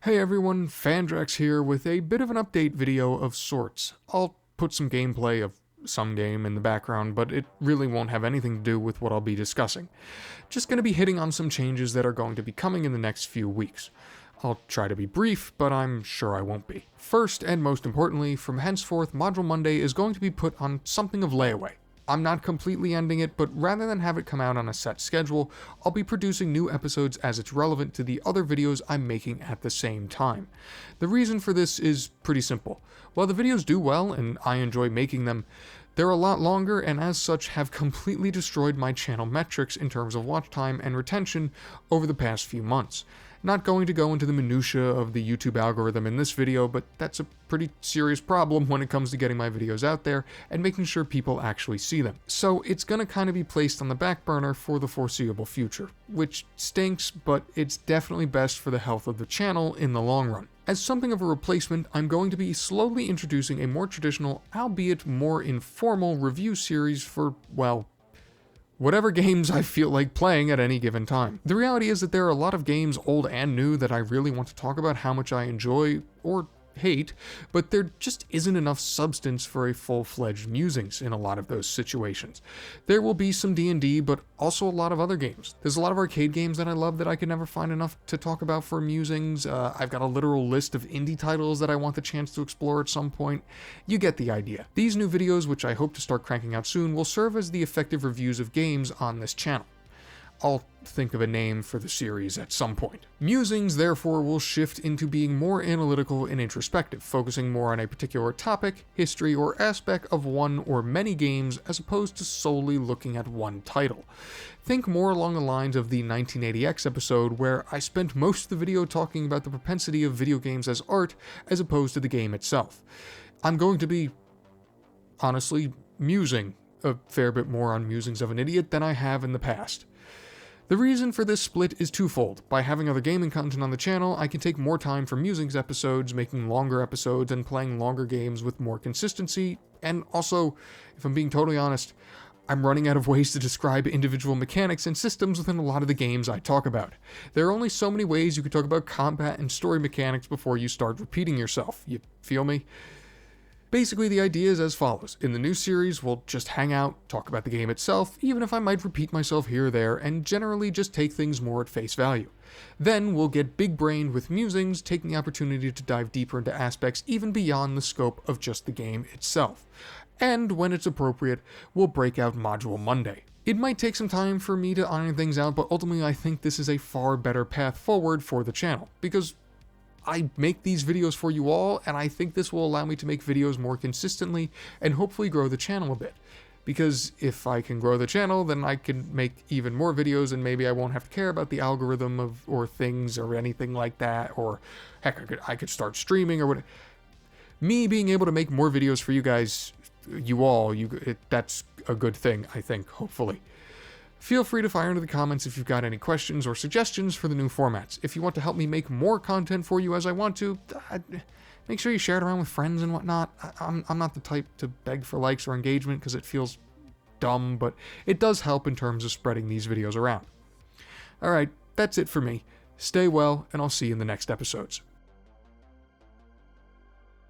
Hey everyone, Fandrax here with a bit of an update video of sorts. I'll put some gameplay of some game in the background, but it really won't have anything to do with what I'll be discussing. Just going to be hitting on some changes that are going to be coming in the next few weeks. I'll try to be brief, but I'm sure I won't be. First, and most importantly, from henceforth, Module Monday is going to be put on something of layaway. I'm not completely ending it, but rather than have it come out on a set schedule, I'll be producing new episodes as it's relevant to the other videos I'm making at the same time. The reason for this is pretty simple. While the videos do well and I enjoy making them, they're a lot longer and as such have completely destroyed my channel metrics in terms of watch time and retention over the past few months. Not going to go into the minutiae of the YouTube algorithm in this video, but that's a pretty serious problem when it comes to getting my videos out there and making sure people actually see them. So it's gonna kind of be placed on the back burner for the foreseeable future, which stinks, but it's definitely best for the health of the channel in the long run. As something of a replacement, I'm going to be slowly introducing a more traditional, albeit more informal review series for, well, whatever games I feel like playing at any given time. The reality is that there are a lot of games, old and new, that I really want to talk about how much I enjoy, or hate, but there just isn't enough substance for a full-fledged Musings in a lot of those situations. There will be some D&D, but also a lot of other games. There's a lot of arcade games that I love that I could never find enough to talk about for Musings. I've got a literal list of indie titles that I want the chance to explore at some point. You get the idea. These new videos, which I hope to start cranking out soon, will serve as the effective reviews of games on this channel. I'll think of a name for the series at some point. Musings, therefore, will shift into being more analytical and introspective, focusing more on a particular topic, history, or aspect of one or many games as opposed to solely looking at one title. Think more along the lines of the 1980X episode where I spent most of the video talking about the propensity of video games as art as opposed to the game itself. I'm going to be, honestly, musing a fair bit more on Musings of an Idiot than I have in the past. The reason for this split is twofold. By having other gaming content on the channel, I can take more time for Musings episodes, making longer episodes, and playing longer games with more consistency, and also, if I'm being totally honest, I'm running out of ways to describe individual mechanics and systems within a lot of the games I talk about. There are only so many ways you can talk about combat and story mechanics before you start repeating yourself. You feel me? Basically, the idea is as follows. In the new series, we'll just hang out, talk about the game itself, even if I might repeat myself here or there, and generally just take things more at face value. Then we'll get big-brained with Musings, taking the opportunity to dive deeper into aspects even beyond the scope of just the game itself. And when it's appropriate, we'll break out Module Monday. It might take some time for me to iron things out, but ultimately I think this is a far better path forward for the channel, because I make these videos for you all, and I think this will allow me to make videos more consistently and hopefully grow the channel a bit. Because if I can grow the channel, then I can make even more videos and maybe I won't have to care about the algorithm or things or anything like that, or heck, I could start streaming or what. Me being able to make more videos for you guys, that's a good thing, I think, hopefully. Feel free to fire into the comments if you've got any questions or suggestions for the new formats. If you want to help me make more content for you as I want to, make sure you share it around with friends and whatnot. I'm not the type to beg for likes or engagement because it feels dumb, but it does help in terms of spreading these videos around. Alright, that's it for me. Stay well, and I'll see you in the next episodes.